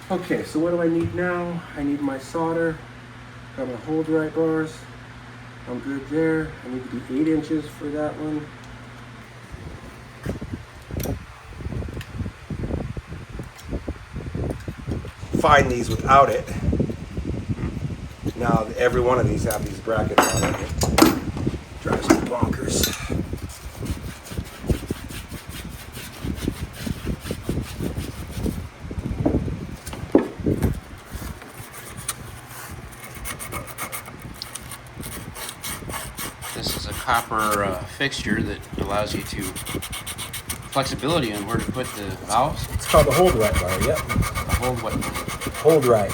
Okay, so what do I need now? I need my solder. Got my hold right bars. I'm good there. I need to be 8 inches for that one. Find these without it. Now every one of these have these brackets on it. It drives me bonkers. This is a copper fixture that allows you to flexibility on where to put the valves. It's called the hold right bar. Yep. The hold what? Hold right.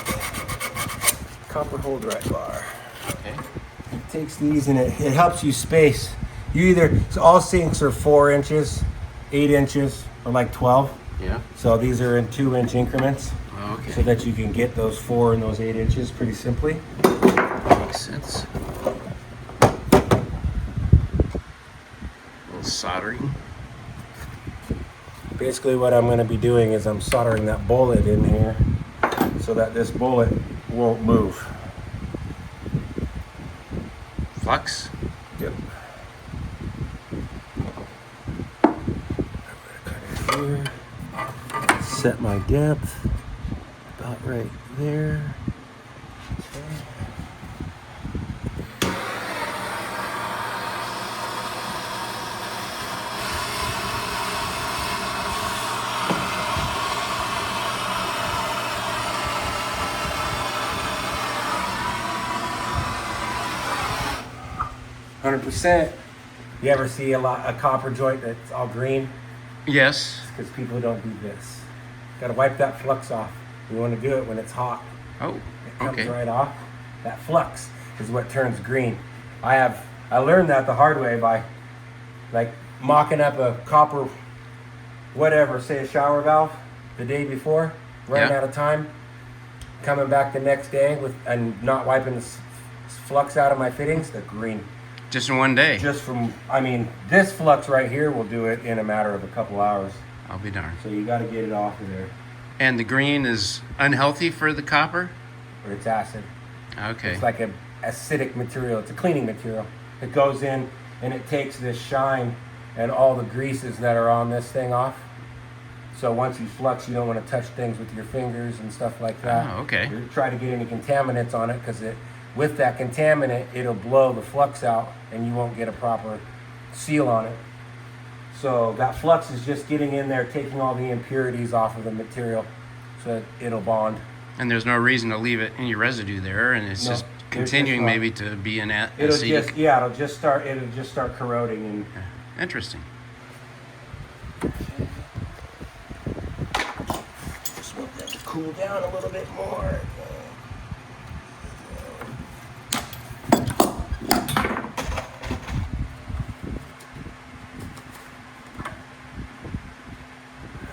Copper hold right bar. Okay. It takes these and it helps you space. You either, so all sinks are 4 inches, 8 inches, or like 12. Yeah. So these are in 2-inch increments. Okay. So that you can get those 4 and those 8 inches pretty simply. Makes sense. A little soldering. Basically what I'm going to be doing is I'm soldering that bullet in here so that this bullet won't move. Flux. Yep. Here. Set my depth about right there. Okay. 100%. You ever see a copper joint that's all green? Yes. It's because people don't do this. Got to wipe that flux off. You want to do it when it's hot. Oh. It comes Okay. right off. That flux is what turns green. I learned that the hard way by like mocking up a copper whatever, say a shower valve the day before, running Yeah. out of time, coming back the next day and not wiping the flux out of my fittings, they're green. Just in one day. Just from, I mean, this flux right here will do it in a matter of a couple hours. I'll be darned. So you got to get it off of there. And the green is unhealthy for the copper? Or it's acid. Okay. It's like an acidic material. It's a cleaning material. It goes in and it takes this shine and all the greases that are on this thing off. So once you flux, you don't want to touch things with your fingers and stuff like that. Oh, okay. You try to get any contaminants on it because with that contaminant, it'll blow the flux out and you won't get a proper seal on it. So that flux is just getting in there, taking all the impurities off of the material so that it'll bond. And there's no reason to leave it any residue there, and it's No, just there's continuing just not. maybe to be an It'll acetic. just start corroding and Interesting. just want that to cool down a little bit more.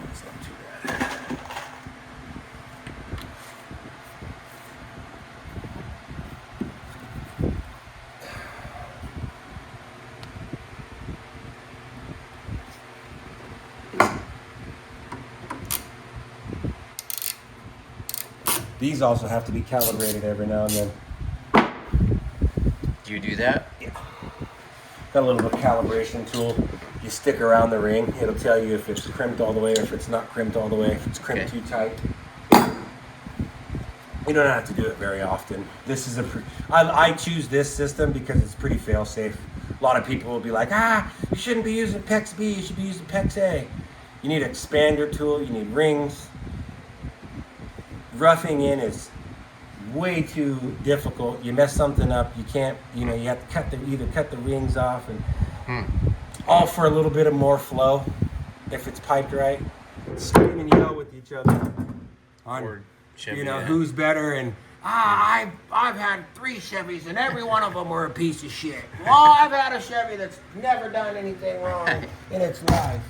That's not too bad. These also have to be calibrated every now and then. Do you do that? Yeah. Got a little calibration tool. You stick around the ring. It'll tell you if it's crimped all the way or if it's not crimped all the way, if it's crimped Okay. too tight. You don't have to do it very often. This is I choose this system because it's pretty fail-safe. A lot of people will be like, you shouldn't be using PEX B, you should be using PEX A. You need an expander tool, you need rings. Roughing in is way too difficult. You mess something up, you can't, you have to either cut the rings off and all for a little bit of more flow if it's piped right. Scream and yell with each other on, Or Chevy, who's better and I've had 3 Chevys and every one of them were a piece of shit. Well, I've had a Chevy that's never done anything wrong in its life.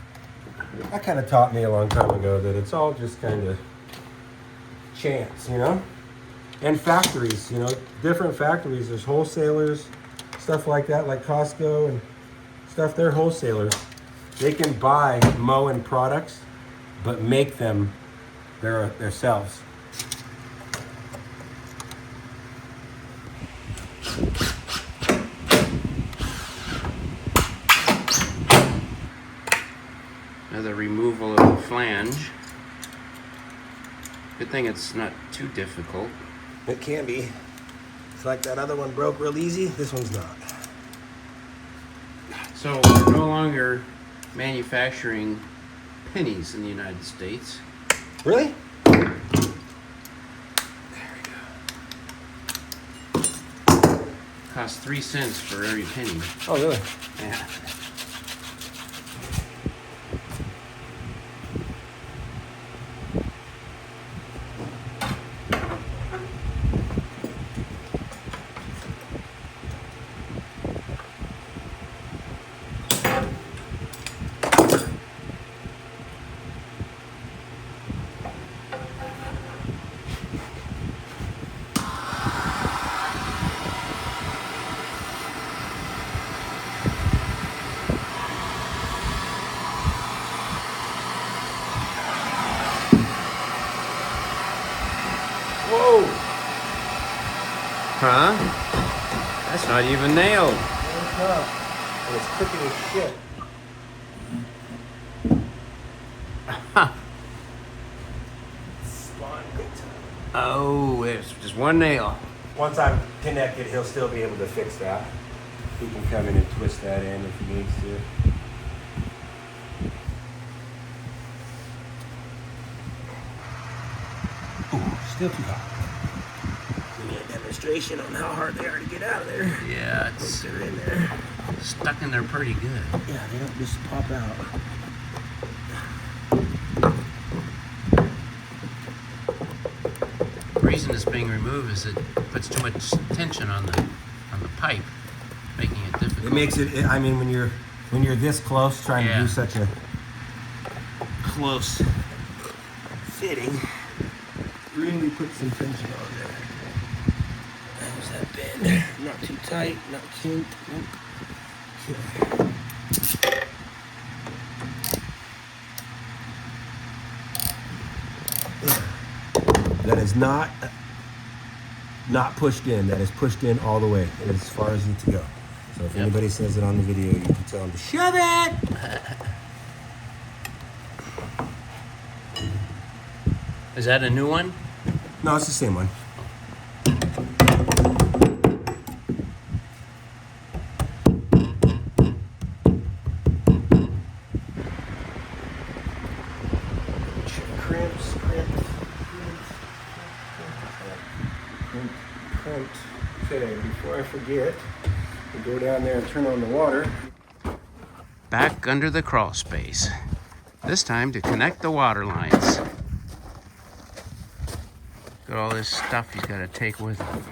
That kind of taught me a long time ago that it's all just kind of chance, and factories, different factories. There's wholesalers, stuff like that, like Costco and stuff. They're wholesalers. They can buy Moen products, but make them themselves. Another removal of the flange. Good thing it's not too difficult. It can be. It's like that other one broke real easy. This one's not. So we're no longer manufacturing pennies in the United States. Really? There we go. Costs 3 cents for every penny. Oh, really? Yeah. Whoa! Huh? That's not even nailed. It's not. And it's crooked as shit. Spawn good time. Oh, it's just one nail. Once I'm connected, he'll still be able to fix that. He can come in and twist that in if he needs to. Ooh, still too hot. Give me a demonstration on how hard they are to get out of there. Yeah, Once it's they're in there. stuck in there pretty good. Yeah, they don't just pop out. The reason it's being removed is it puts too much tension on the pipe, making it difficult. It makes it. I mean, when you're this close, trying to Yeah. do such a close fitting, really put some tension on there. How's that bend? Not too tight, not kinked. Nope. Okay. That is not pushed in. That is pushed in all the way. It is as far as it needs to go. So if anybody says it on the video, you can tell them to shove it. Is that a new one? No, it's the same one. Crimped. Okay, before I forget, we go down there and turn on the water. Back under the crawl space. This time to connect the water lines. Got all this stuff he's got to take with him.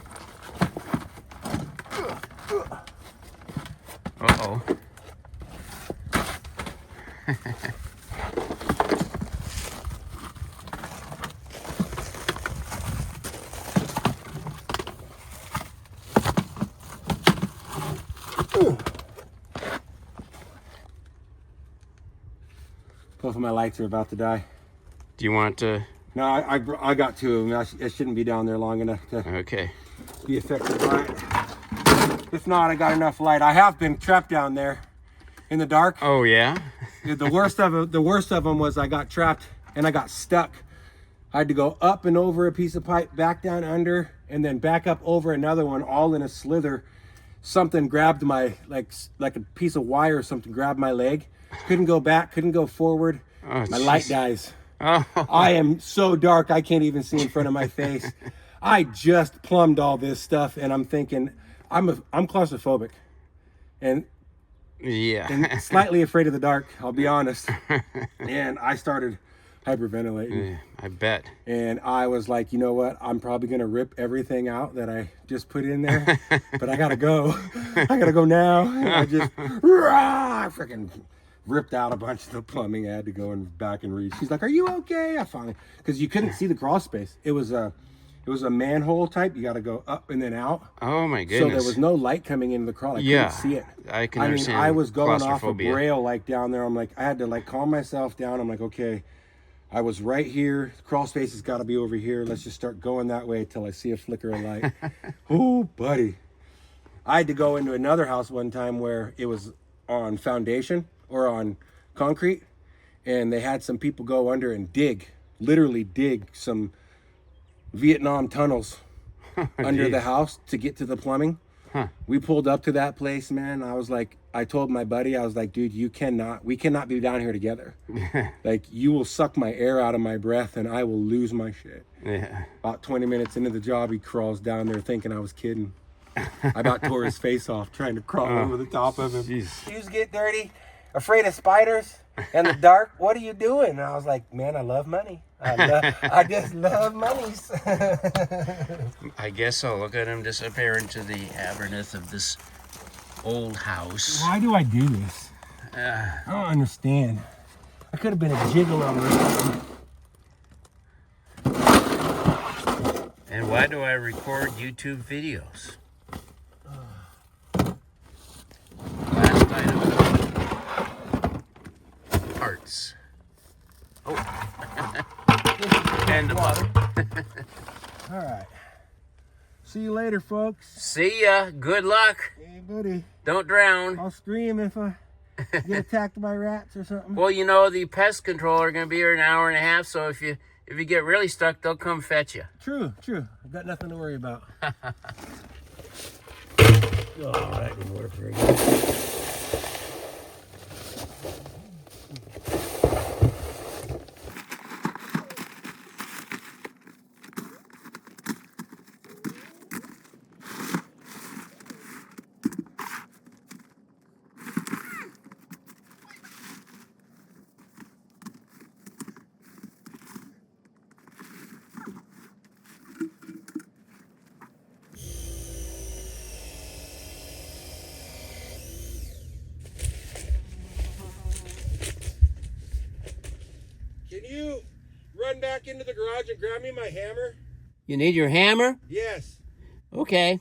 Uh-oh. Both of my lights are about to die. Do you want to? No, I got two of them. I shouldn't be down there long enough to Okay. be affected by it. If not, I got enough light. I have been trapped down there in the dark. Oh, yeah? The worst of them was I got trapped and I got stuck. I had to go up and over a piece of pipe, back down under, and then back up over another one, all in a slither. Something grabbed my, like a piece of wire or something grabbed my leg. Couldn't go back, couldn't go forward. Oh, my light dies. Oh. I am so dark, I can't even see in front of my face. I just plumbed all this stuff, and I'm thinking, I'm claustrophobic, and Yeah. slightly afraid of the dark. I'll be honest. And I started hyperventilating. Yeah, I bet. And I was like, you know what? I'm probably gonna rip everything out that I just put in there, but I gotta go. I gotta go now. And I just freaking ripped out a bunch of the plumbing. I had to go and back and read. She's like, "Are you okay?" I finally, because you couldn't see the crawl space. It was a manhole type. You got to go up and then out. Oh my goodness. So there was no light coming into the crawl. I Yeah, couldn't see it. I can I mean, understand I was going off a claustrophobia. braille like down there. I'm like, I had to like calm myself down. I'm like, okay, I was right here. The crawl space has got to be over here. Let's just start going that way till I see a flicker of light. Oh, buddy. I had to go into another house one time where it was on foundation or on concrete, and they had some people go under and literally dig some Vietnam tunnels under the house to get to the plumbing. We pulled up to that place, man. I told my buddy, I was like, dude, we cannot be down here together. Like, you will suck my air out of my breath and I will lose my shit. Yeah. About 20 minutes into the job, he crawls down there thinking I was kidding. I about tore his face off trying to crawl over the top of him. Jeez. Shoes get dirty, afraid of spiders and the dark. What are you doing? And I was like, man, I love money. I just love monies. I guess so. Look at him disappear into the avernus of this old house. Why do I do this? I don't understand. I could have been a gigolo or something. And why do I record YouTube videos? Last item. Parts. Oh. And the water. All right. See you later, folks. See ya. Good luck. Hey, buddy. Don't drown. I'll scream if I get attacked by rats or something. Well, you know, the pest control are going to be here in an hour and a half, so if you get really stuck, they'll come fetch you. True. I've got nothing to worry about. Oh, that didn't work very good. Can you run back into the garage and grab me my hammer? You need your hammer? Yes. Okay.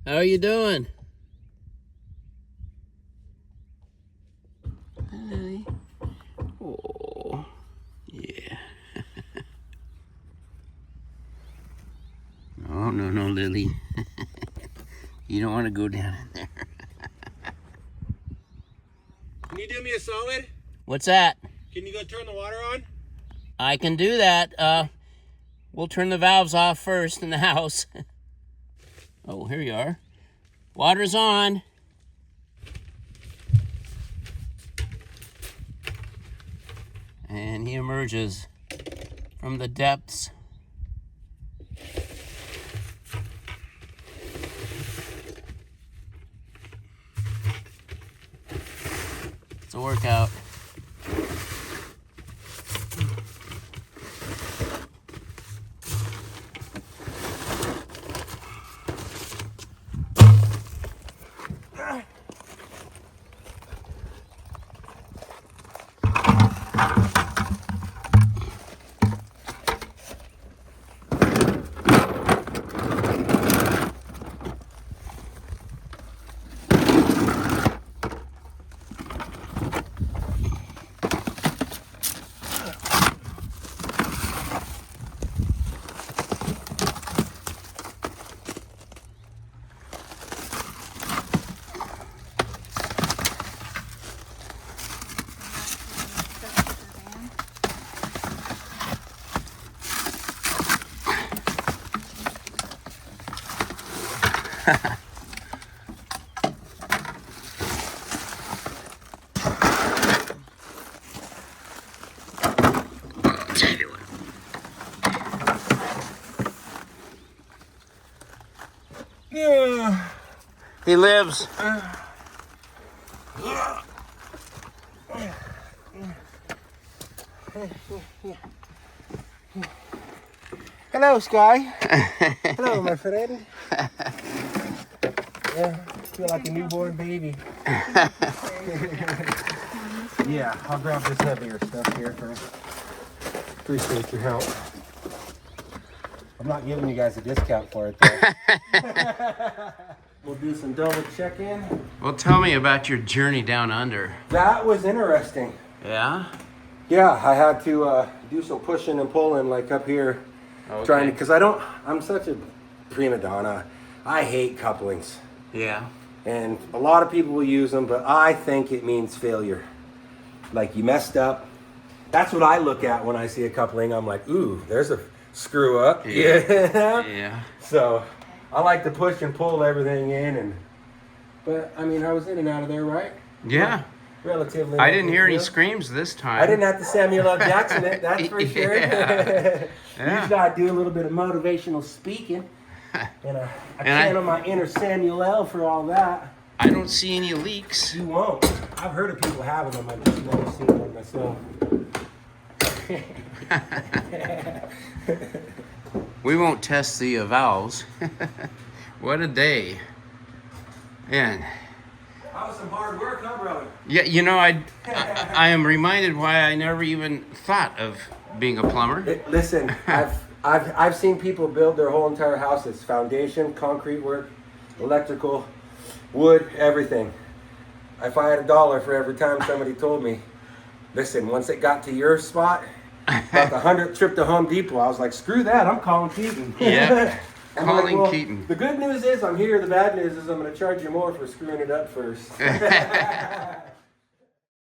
How are you doing? Hi. Oh, yeah. No, Lily. You don't want to go down in there. Can you do me a solid? What's that? Can you go turn the water on? I can do that. We'll turn the valves off first in the house. Oh, here you are. Water's on. And he emerges from the depths. It's a workout. He lives. Hello, Sky. Hello, my friend. Yeah, feel like a newborn baby. Yeah, I'll grab this heavier stuff here first. Appreciate your help. I'm not giving you guys a discount for it, though. We'll do some double check-in. Well, tell me about your journey down under. That was interesting. Yeah? Yeah, I had to do some pushing and pulling, like up here. Okay. Trying to, because I'm such a prima donna. I hate couplings. Yeah. And a lot of people will use them, but I think it means failure. Like you messed up. That's what I look at when I see a coupling. I'm like, ooh, there's a screw up. Yeah. Yeah. So I like to push and pull everything in, but I mean, I was in and out of there, right? Yeah. Relatively. I didn't hear any screams this time. I didn't have to Samuel L. Jackson it, that's for sure. Yeah. Usually I do a little bit of motivational speaking. And I channel my inner Samuel L. for all that. I don't see any leaks. You won't. I've heard of people having them. I've just never seen them myself. We won't test the valves. What a day. Man. That was some hard work, huh, brother? Yeah, you know, I am reminded why I never even thought of being a plumber. Listen, I've seen people build their whole entire houses, foundation, concrete work, electrical, wood, everything. If I had $1 for every time somebody told me, listen, once it got to your spot, about the 100th trip to Home Depot, I was like, screw that, I'm calling Keaton. Yeah, calling like, well, Keaton. The good news is I'm here, the bad news is I'm going to charge you more for screwing it up first.